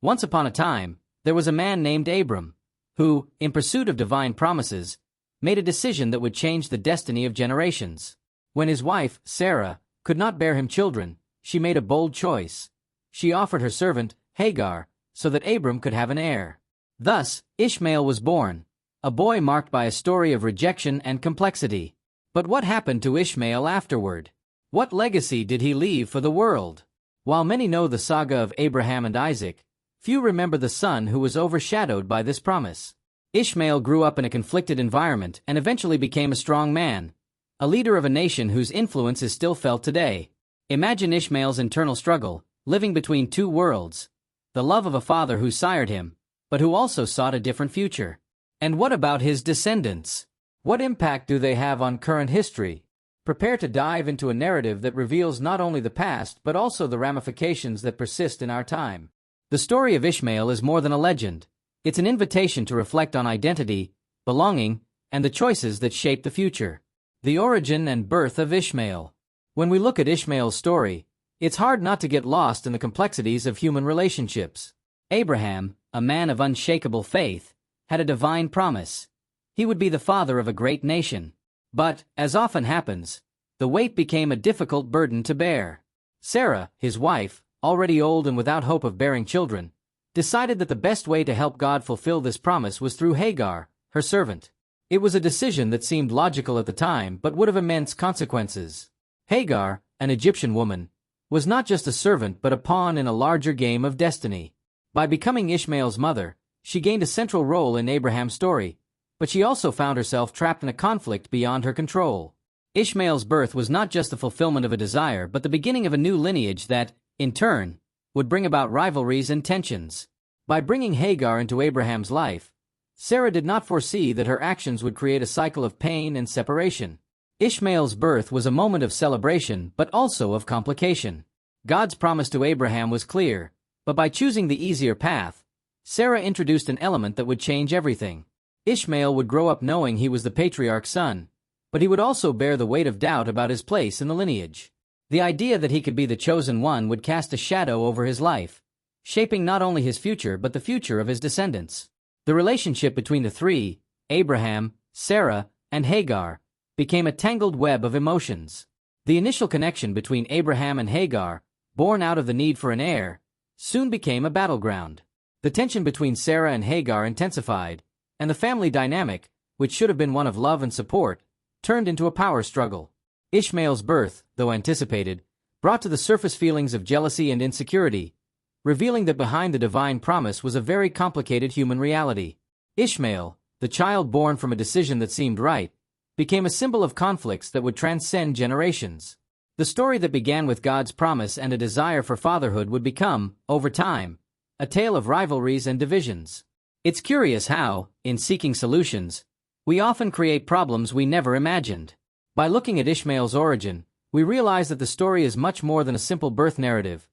Once upon a time, there was a man named Abram, who, in pursuit of divine promises, made a decision that would change the destiny of generations. When his wife, Sarah, could not bear him children, she made a bold choice. She offered her servant, Hagar, so that Abram could have an heir. Thus, Ishmael was born, a boy marked by a story of rejection and complexity. But what happened to Ishmael afterward? What legacy did he leave for the world? While many know the saga of Abraham and Isaac, few remember the son who was overshadowed by this promise. Ishmael grew up in a conflicted environment and eventually became a strong man, a leader of a nation whose influence is still felt today. Imagine Ishmael's internal struggle, living between two worlds, the love of a father who sired him, but who also sought a different future. And what about his descendants? What impact do they have on current history? Prepare to dive into a narrative that reveals not only the past but also the ramifications that persist in our time. The story of Ishmael is more than a legend. It's an invitation to reflect on identity, belonging, and the choices that shape the future. The origin and birth of Ishmael. When we look at Ishmael's story, it's hard not to get lost in the complexities of human relationships. Abraham, a man of unshakable faith, had a divine promise. He would be the father of a great nation. But, as often happens, the weight became a difficult burden to bear. Sarah, his wife, already old and without hope of bearing children, decided that the best way to help God fulfill this promise was through Hagar, her servant. It was a decision that seemed logical at the time but would have immense consequences. Hagar, an Egyptian woman, was not just a servant but a pawn in a larger game of destiny. By becoming Ishmael's mother, she gained a central role in Abraham's story, but she also found herself trapped in a conflict beyond her control. Ishmael's birth was not just the fulfillment of a desire but the beginning of a new lineage that, in turn, would bring about rivalries and tensions. By bringing Hagar into Abraham's life, Sarah did not foresee that her actions would create a cycle of pain and separation. Ishmael's birth was a moment of celebration but also of complication. God's promise to Abraham was clear, but by choosing the easier path, Sarah introduced an element that would change everything. Ishmael would grow up knowing he was the patriarch's son, but he would also bear the weight of doubt about his place in the lineage. The idea that he could be the chosen one would cast a shadow over his life, shaping not only his future but the future of his descendants. The relationship between the three, Abraham, Sarah, and Hagar, became a tangled web of emotions. The initial connection between Abraham and Hagar, born out of the need for an heir, soon became a battleground. The tension between Sarah and Hagar intensified, and the family dynamic, which should have been one of love and support, turned into a power struggle. Ishmael's birth, though anticipated, brought to the surface feelings of jealousy and insecurity, revealing that behind the divine promise was a very complicated human reality. Ishmael, the child born from a decision that seemed right, became a symbol of conflicts that would transcend generations. The story that began with God's promise and a desire for fatherhood would become, over time, a tale of rivalries and divisions. It's curious how, in seeking solutions, we often create problems we never imagined. By looking at Ishmael's origin, we realize that the story is much more than a simple birth narrative.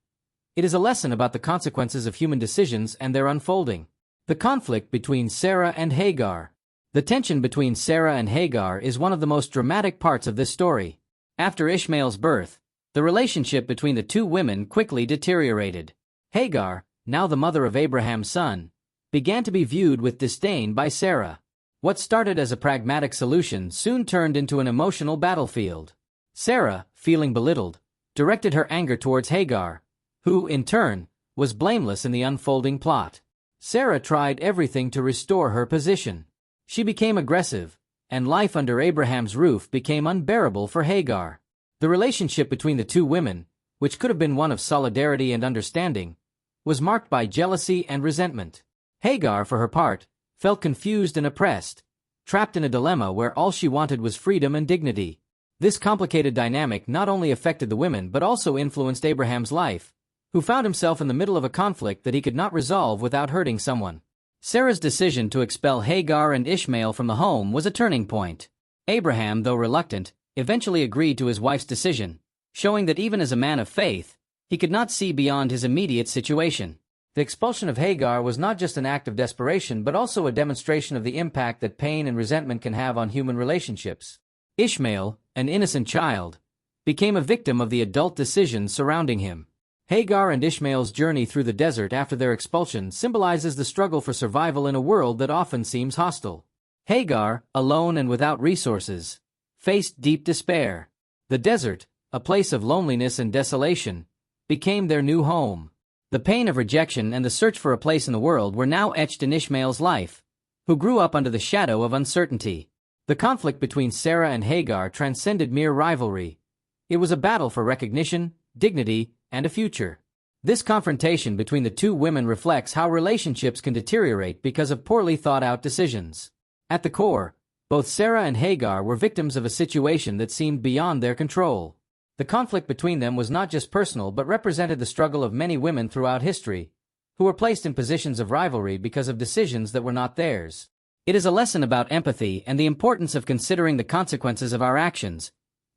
It is a lesson about the consequences of human decisions and their unfolding. The conflict between Sarah and Hagar. The tension between Sarah and Hagar is one of the most dramatic parts of this story. After Ishmael's birth, the relationship between the two women quickly deteriorated. Hagar, now the mother of Abraham's son, began to be viewed with disdain by Sarah. What started as a pragmatic solution soon turned into an emotional battlefield. Sarah, feeling belittled, directed her anger towards Hagar, who, in turn, was blameless in the unfolding plot. Sarah tried everything to restore her position. She became aggressive, and life under Abraham's roof became unbearable for Hagar. The relationship between the two women, which could have been one of solidarity and understanding, was marked by jealousy and resentment. Hagar, for her part, felt confused and oppressed, trapped in a dilemma where all she wanted was freedom and dignity. This complicated dynamic not only affected the women but also influenced Abraham's life, who found himself in the middle of a conflict that he could not resolve without hurting someone. Sarah's decision to expel Hagar and Ishmael from the home was a turning point. Abraham, though reluctant, eventually agreed to his wife's decision, showing that even as a man of faith, he could not see beyond his immediate situation. The expulsion of Hagar was not just an act of desperation but also a demonstration of the impact that pain and resentment can have on human relationships. Ishmael, an innocent child, became a victim of the adult decisions surrounding him. Hagar and Ishmael's journey through the desert after their expulsion symbolizes the struggle for survival in a world that often seems hostile. Hagar, alone and without resources, faced deep despair. The desert, a place of loneliness and desolation, became their new home. The pain of rejection and the search for a place in the world were now etched in Ishmael's life, who grew up under the shadow of uncertainty. The conflict between Sarah and Hagar transcended mere rivalry. It was a battle for recognition, dignity, and a future. This confrontation between the two women reflects how relationships can deteriorate because of poorly thought-out decisions. At the core, both Sarah and Hagar were victims of a situation that seemed beyond their control. The conflict between them was not just personal but represented the struggle of many women throughout history, who were placed in positions of rivalry because of decisions that were not theirs. It is a lesson about empathy and the importance of considering the consequences of our actions,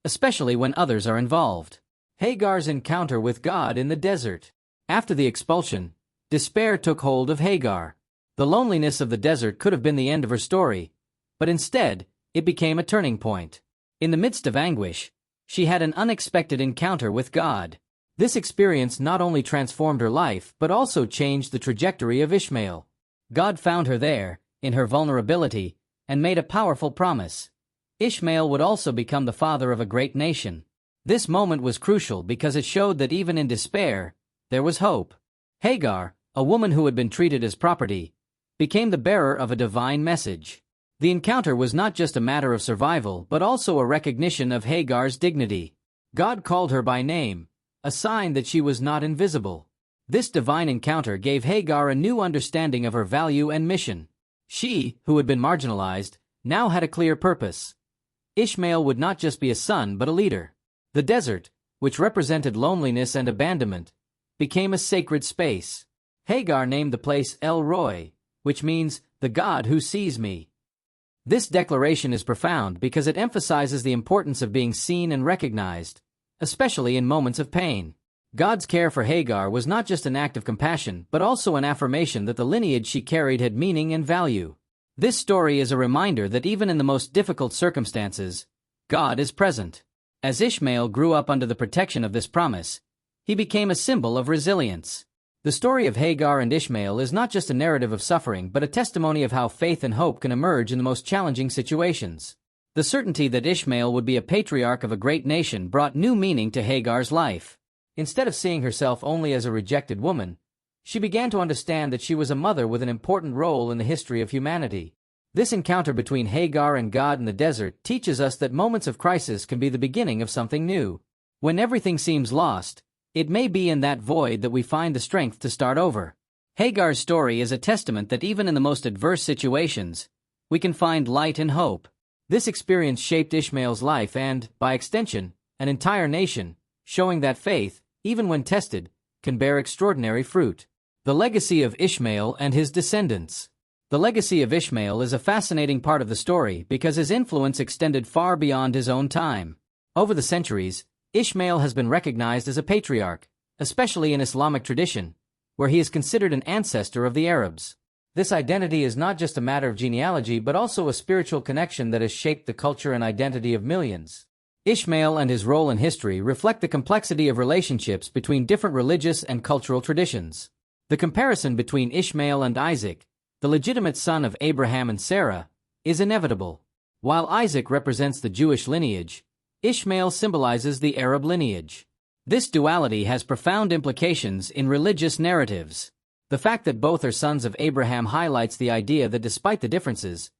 especially when others are involved. Hagar's encounter with God in the desert. After the expulsion, despair took hold of Hagar. The loneliness of the desert could have been the end of her story, but instead, it became a turning point. In the midst of anguish, she had an unexpected encounter with God. This experience not only transformed her life but also changed the trajectory of Ishmael. God found her there, in her vulnerability, and made a powerful promise. Ishmael would also become the father of a great nation. This moment was crucial because it showed that even in despair, there was hope. Hagar, a woman who had been treated as property, became the bearer of a divine message. The encounter was not just a matter of survival but also a recognition of Hagar's dignity. God called her by name, a sign that she was not invisible. This divine encounter gave Hagar a new understanding of her value and mission. She, who had been marginalized, now had a clear purpose. Ishmael would not just be a son but a leader. The desert, which represented loneliness and abandonment, became a sacred space. Hagar named the place El Roi, which means, the God who sees me. This declaration is profound because it emphasizes the importance of being seen and recognized, especially in moments of pain. God's care for Hagar was not just an act of compassion but also an affirmation that the lineage she carried had meaning and value. This story is a reminder that even in the most difficult circumstances, God is present. As Ishmael grew up under the protection of this promise, he became a symbol of resilience. The story of Hagar and Ishmael is not just a narrative of suffering but a testimony of how faith and hope can emerge in the most challenging situations. The certainty that Ishmael would be a patriarch of a great nation brought new meaning to Hagar's life. Instead of seeing herself only as a rejected woman, she began to understand that she was a mother with an important role in the history of humanity. This encounter between Hagar and God in the desert teaches us that moments of crisis can be the beginning of something new. When everything seems lost, it may be in that void that we find the strength to start over. Hagar's story is a testament that even in the most adverse situations, we can find light and hope. This experience shaped Ishmael's life and, by extension, an entire nation, showing that faith, even when tested, can bear extraordinary fruit. The legacy of Ishmael and his descendants. The legacy of Ishmael is a fascinating part of the story because his influence extended far beyond his own time. Over the centuries, Ishmael has been recognized as a patriarch, especially in Islamic tradition, where he is considered an ancestor of the Arabs. This identity is not just a matter of genealogy but also a spiritual connection that has shaped the culture and identity of millions. Ishmael and his role in history reflect the complexity of relationships between different religious and cultural traditions. The comparison between Ishmael and Isaac, the legitimate son of Abraham and Sarah, is inevitable. While Isaac represents the Jewish lineage, Ishmael symbolizes the Arab lineage. This duality has profound implications in religious narratives. The fact that both are sons of Abraham highlights the idea that despite the differences,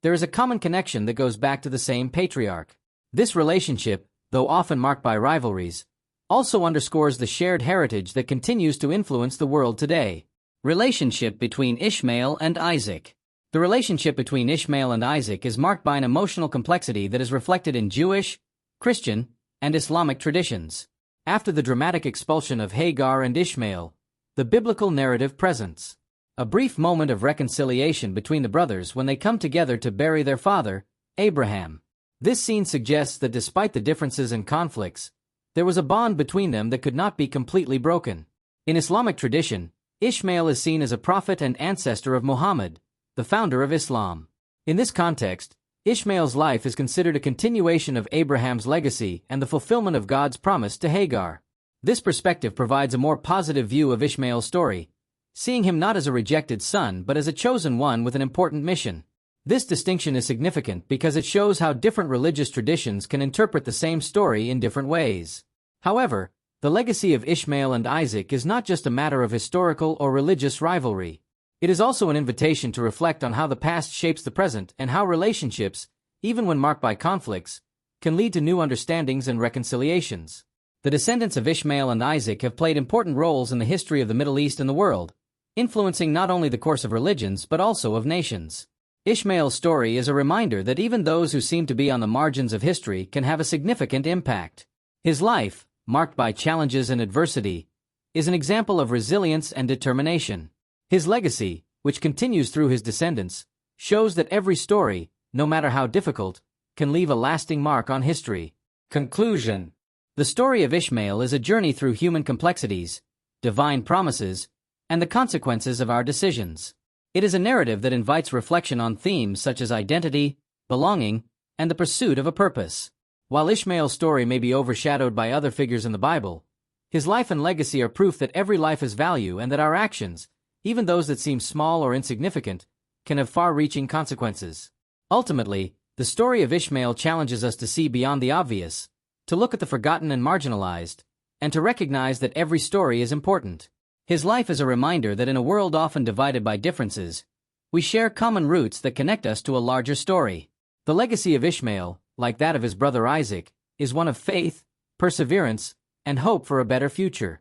there is a common connection that goes back to the same patriarch. This relationship, though often marked by rivalries, also underscores the shared heritage that continues to influence the world today. Relationship between Ishmael and Isaac. The relationship between Ishmael and Isaac is marked by an emotional complexity that is reflected in Jewish, Christian, and Islamic traditions. After the dramatic expulsion of Hagar and Ishmael, the biblical narrative presents a brief moment of reconciliation between the brothers when they come together to bury their father, Abraham. This scene suggests that despite the differences and conflicts, there was a bond between them that could not be completely broken. In Islamic tradition, Ishmael is seen as a prophet and ancestor of Muhammad, the founder of Islam. In this context, Ishmael's life is considered a continuation of Abraham's legacy and the fulfillment of God's promise to Hagar. This perspective provides a more positive view of Ishmael's story, seeing him not as a rejected son but as a chosen one with an important mission. This distinction is significant because it shows how different religious traditions can interpret the same story in different ways. However, the legacy of Ishmael and Isaac is not just a matter of historical or religious rivalry. It is also an invitation to reflect on how the past shapes the present and how relationships, even when marked by conflicts, can lead to new understandings and reconciliations. The descendants of Ishmael and Isaac have played important roles in the history of the Middle East and the world, influencing not only the course of religions but also of nations. Ishmael's story is a reminder that even those who seem to be on the margins of history can have a significant impact. His life, marked by challenges and adversity, is an example of resilience and determination. His legacy, which continues through his descendants, shows that every story, no matter how difficult, can leave a lasting mark on history. Conclusion. The story of Ishmael is a journey through human complexities, divine promises, and the consequences of our decisions. It is a narrative that invites reflection on themes such as identity, belonging, and the pursuit of a purpose. While Ishmael's story may be overshadowed by other figures in the Bible, his life and legacy are proof that every life has value and that our actions, even those that seem small or insignificant, can have far-reaching consequences. Ultimately, the story of Ishmael challenges us to see beyond the obvious, to look at the forgotten and marginalized, and to recognize that every story is important. His life is a reminder that in a world often divided by differences, we share common roots that connect us to a larger story. The legacy of Ishmael, like that of his brother Isaac, is one of faith, perseverance, and hope for a better future.